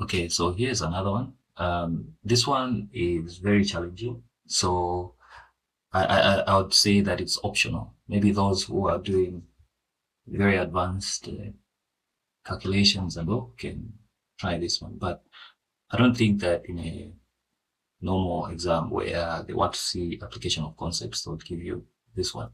Okay, so here's another one. This one is very challenging. So I would say that it's optional. Maybe those who are doing very advanced calculations and all can try this one. But I don't think that in a normal exam where they want to see application of concepts, they'll give you this one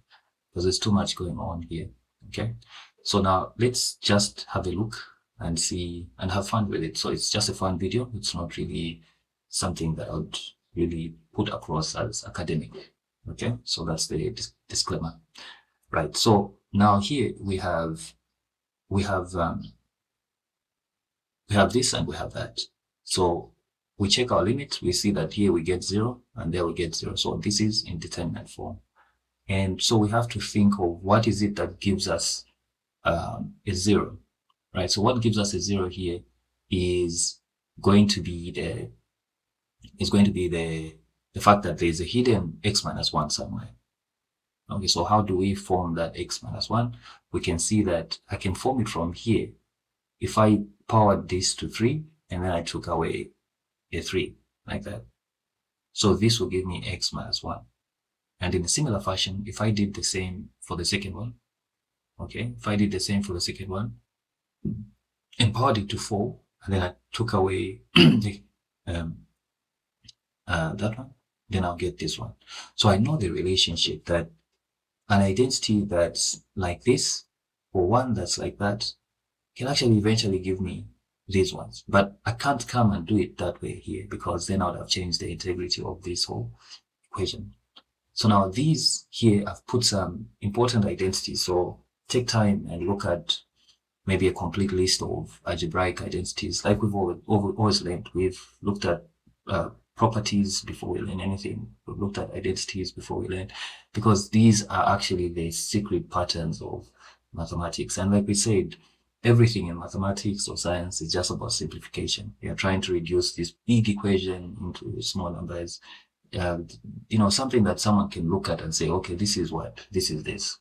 because there's too much going on here. Okay. So now let's just have a look and see and have fun with it. So it's just a fun video. It's not really something that I would really put across as academic. Okay. So that's the disclaimer. Right. So now here we have we have this and we have that. So we check our limit. We see that here we get 0 and there we get 0. So this is indeterminate form. And so we have to think of what is it that gives us a 0, right? So what gives us a 0 here is going to be the fact that there is a hidden x minus 1 somewhere. Okay, so how do we form that x minus 1? We can see that I can form it from here. If I powered this to 3 and then I took away a 3 like that. So this will give me x minus 1. And in a similar fashion, if I did the same for the second one, okay, if I did the same for the second one, and powered it to 4, and then I took away that one, then I'll get this one. So I know the relationship that an identity that's like this or one that's like that can actually eventually give me these ones. But I can't come and do it that way here because then I would have changed the integrity of this whole equation. So now these here, I've put some important identities. So take time and look at maybe a complete list of algebraic identities. Like we've always learned, we've looked at properties before we learn anything. We've looked at identities before we learn, because these are actually the secret patterns of mathematics. And like we said, everything in mathematics or science is just about simplification. We are trying to reduce this big equation into small numbers. Something that someone can look at and say, okay, this is what, this is this.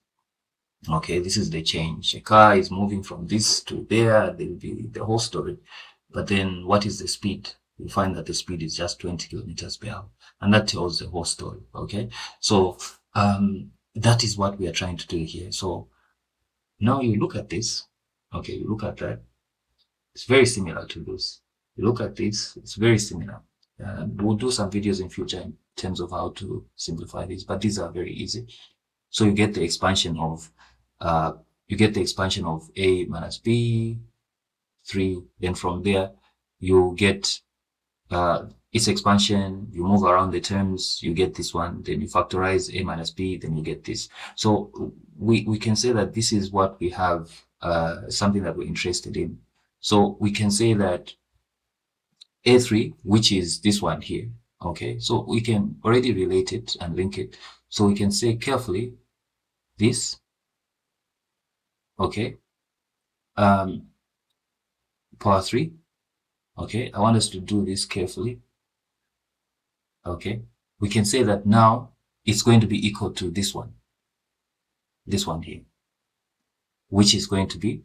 Okay, this is the change. A car is moving from this to there, there will be the whole story. But then what is the speed? You find that the speed is just 20 kilometers per hour. And that tells the whole story. Okay, so that is what we are trying to do here. So now you look at this. Okay, you look at that. It's very similar to this. You look at this, it's very similar. We'll do some videos in future in terms of how to simplify this, but these are very easy. So you get the expansion of a minus b 3. Then from there you get its expansion. You move around the terms, you get this one. Then you factorize a minus b, then you get this. So we can say that this is what we have, something that we're interested in. So we can say that a3, which is this one here. Okay, so we can already relate it and link it. So we can say carefully this, okay, power 3. Okay, I want us to do this carefully. Okay, we can say that now it's going to be equal to this one here, which is going to be,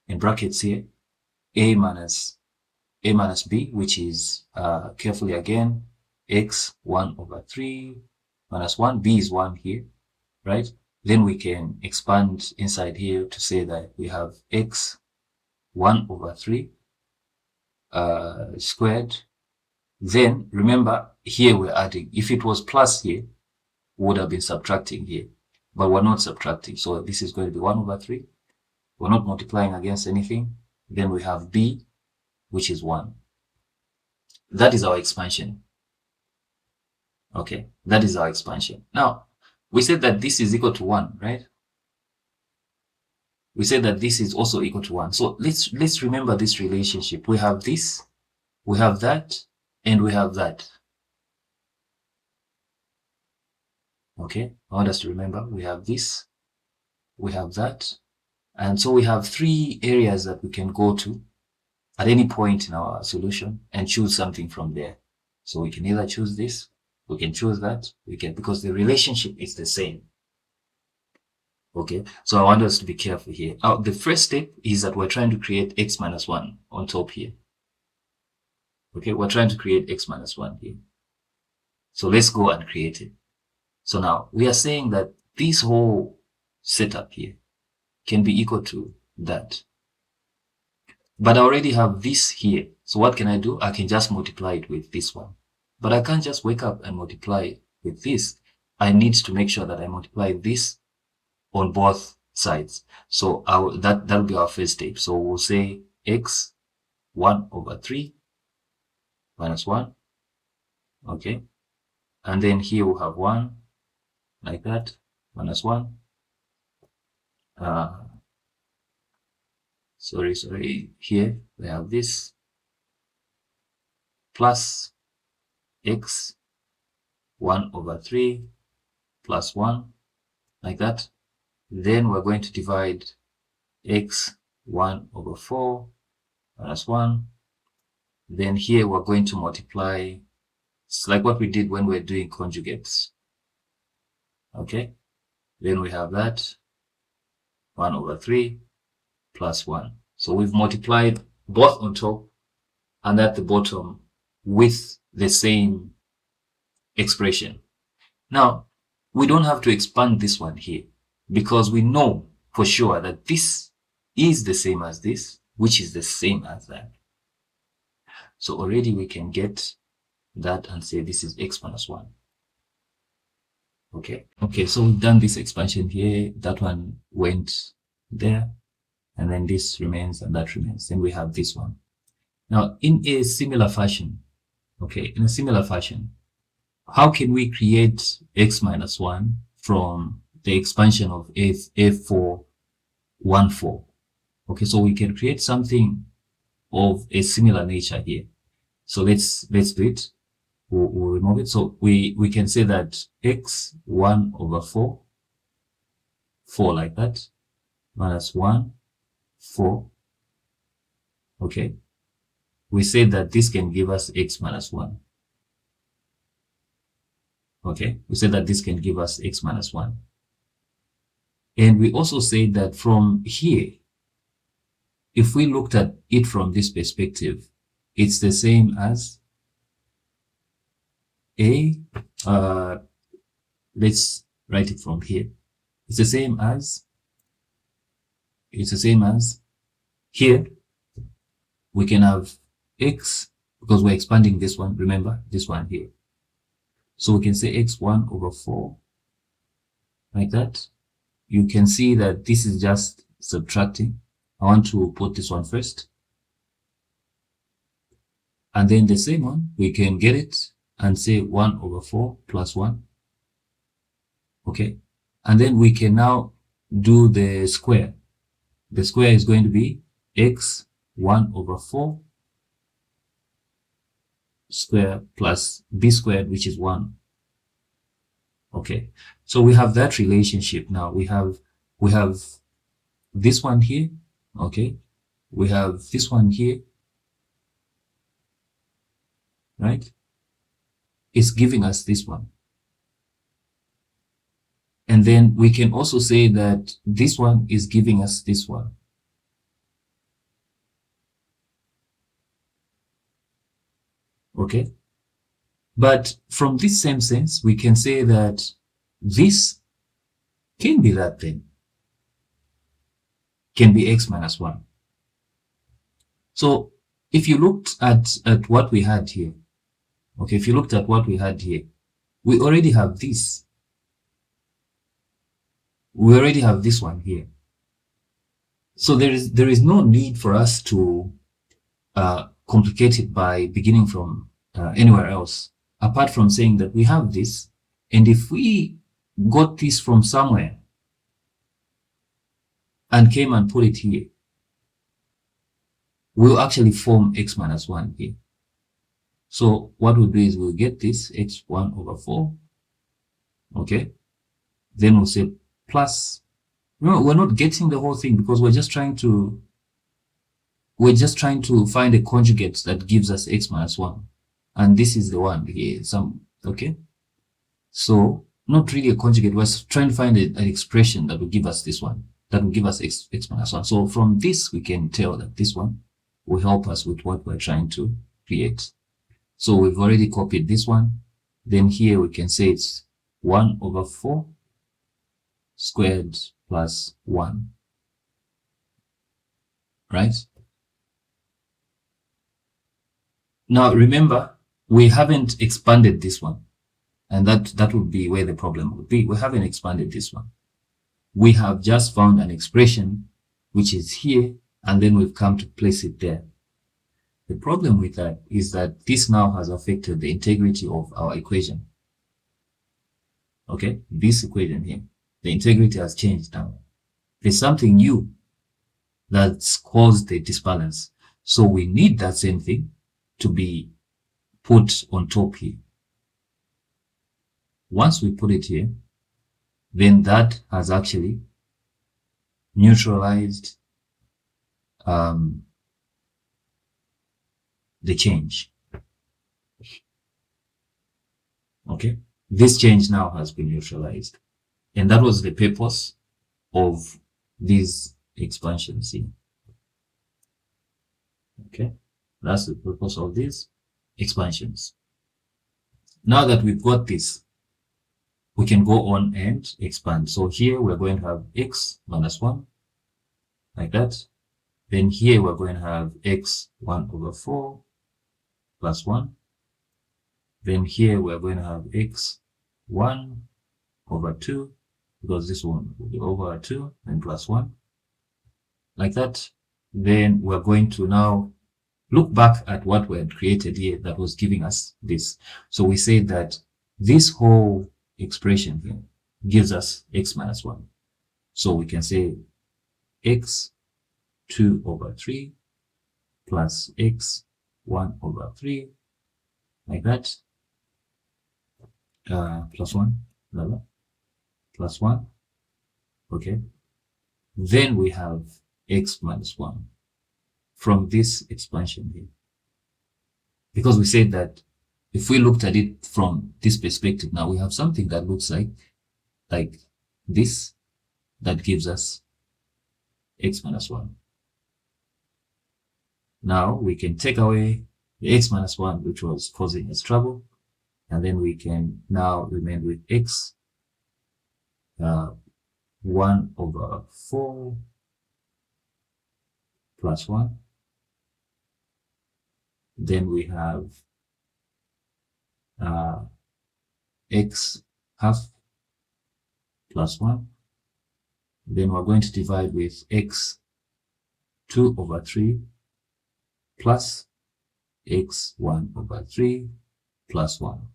in brackets here, a minus b, which is, carefully again, x 1 over 3 minus 1, b is 1 here, right? Then we can expand inside here to say that we have x 1 over 3 squared. Then remember, here we're adding. If it was plus here, we would have been subtracting here, but we're not subtracting. So this is going to be 1 over 3. We're not multiplying against anything. Then we have b, which is 1. That is our expansion. Okay, that is our expansion. Now, we said that this is equal to 1, right? We said that this is also equal to 1. So let's remember this relationship. We have this, we have that, and we have that. Okay, I want us to remember we have this, we have that, and so we have 3 areas that we can go to at any point in our solution and choose something from there. So we can either choose this, we can choose that, because the relationship is the same. Okay, so I want us to be careful here. The first step is that we're trying to create x minus 1 on top here. Okay, we're trying to create x minus 1 here. So let's go and create it. So now we are saying that this whole setup here can be equal to that. But I already have this here. So what can I do? I can just multiply it with this one. But I can't just wake up and multiply it with this. I need to make sure that I multiply this on both sides. So that'll be our first step. So we'll say x 1 over 3 minus 1. Okay. And then here we'll have 1 like that, minus 1. Sorry. Here we have this plus x 1 over 3 plus 1 like that. Then we're going to divide x 1 over 4 minus 1. Then here we're going to multiply. It's like what we did when we're doing conjugates. Okay. Then we have that 1 over 3 plus 1. So we've multiplied both on top and at the bottom with the same expression. Now, we don't have to expand this one here because we know for sure that this is the same as this, which is the same as that. So already we can get that and say this is x minus 1. Okay, so we've done this expansion here. That one went there, and then this remains and that remains. Then we have this one. Now, in a similar fashion, how can we create x minus 1 from the expansion of F4, 1, 4? Okay, so we can create something of a similar nature here. So let's do it. We'll remove it. So we can say that x 1 over 4 like that, minus 1, 4. Okay. We say that this can give us x minus 1. Okay. We say that this can give us x minus 1. And we also say that from here, if we looked at it from this perspective, it's the same as let's write it from here. It's the same as here we can have x, because we're expanding this one, remember this one here. So we can say x 1 over 4 like that. You can see that this is just subtracting. I want to put this one first. And then the same one, we can get it and say 1 over 4 plus 1. Okay. And then we can now do the square. The square is going to be x 1 over 4 square plus b squared, which is 1. Okay. So we have that relationship now. We have this one here. Okay. We have this one here. Right? It's giving us this one. And then we can also say that this one is giving us this one. Okay. But from this same sense, we can say that this can be that thing. Can be x minus 1. So if you looked at what we had here, okay, if you looked at what we had here, we already have this. We already have this one here. So there is no need for us to complicate it by beginning from anywhere else, apart from saying that we have this, and if we got this from somewhere and came and put it here, we'll actually form x minus 1 here. So what we'll do is we'll get this x 1 over 4. Okay. Then we'll say plus. No, we're not getting the whole thing because we're just trying to find a conjugate that gives us x minus 1. And this is the one here. Okay. So not really a conjugate. We're trying to find an expression that will give us this one, that will give us x minus 1. So from this, we can tell that this one will help us with what we're trying to create. So we've already copied this one. Then here we can say it's 1 over 4 squared plus 1, right? Now remember, we haven't expanded this one, and that would be where the problem would be. We haven't expanded this one. We have just found an expression which is here, and then we've come to place it there. The problem with that is that this now has affected the integrity of our equation. Okay, this equation here, the integrity has changed now. There's something new that's caused the disbalance. So we need that same thing to be put on top here. Once we put it here, then that has actually neutralized the change. Okay, this change now has been neutralized, and that was the purpose of these expansions here. Okay, that's the purpose of these expansions. Now that we've got this, we can go on and expand. So here we're going to have x minus 1, like that. Then here we're going to have x 1 over 4 plus 1. Then here we're going to have x 1 over 2, because this one will be over 2 and plus 1, like that. Then we're going to now look back at what we had created here that was giving us this. So we say that this whole expression here gives us x minus 1. So we can say x 2 over 3 plus x 1 over 3, like that, plus 1, plus 1. Okay, then we have x minus 1 from this expansion here, because we said that if we looked at it from this perspective, now we have something that looks like this, that gives us x minus 1. Now we can take away the x minus 1, which was causing us trouble, and then we can now remain with x 1 over 4 plus 1. Then we have x half plus 1. Then we're going to divide with x 2 over 3 plus x 1 over 3 plus 1.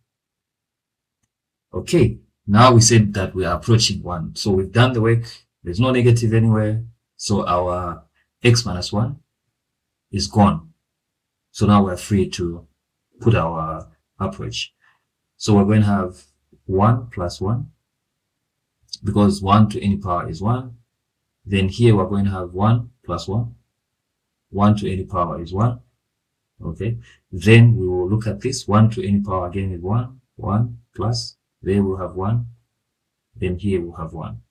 Okay, now we said that we are approaching 1. So we've done the work. There's no negative anywhere. So our x minus 1 is gone. So now we're free to put our approach. So we're going to have 1 plus 1, because 1 to any power is 1. Then here we're going to have 1 plus 1. 1 to any power is 1. Okay, then we will look at this. 1 to any power again is 1. 1 plus, there we'll have 1. Then here we'll have 1.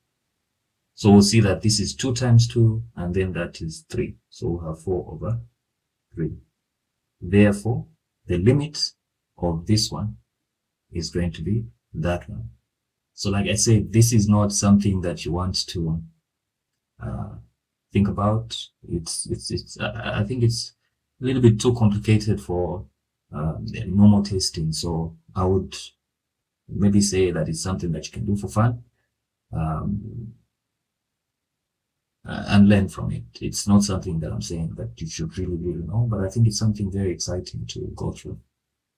So we'll see that this is 2 times 2, and then that is 3. So we'll have 4 over 3. Therefore, the limit of this one is going to be that one. So like I said, this is not something that you want to think about. I think it's a little bit too complicated for normal testing. So I would maybe say that it's something that you can do for fun and learn from it. It's not something that I'm saying that you should really know, but I think it's something very exciting to go through.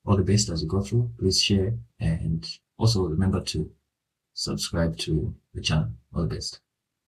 All the best as you go through. Please share, and also remember to subscribe to the channel. All the best.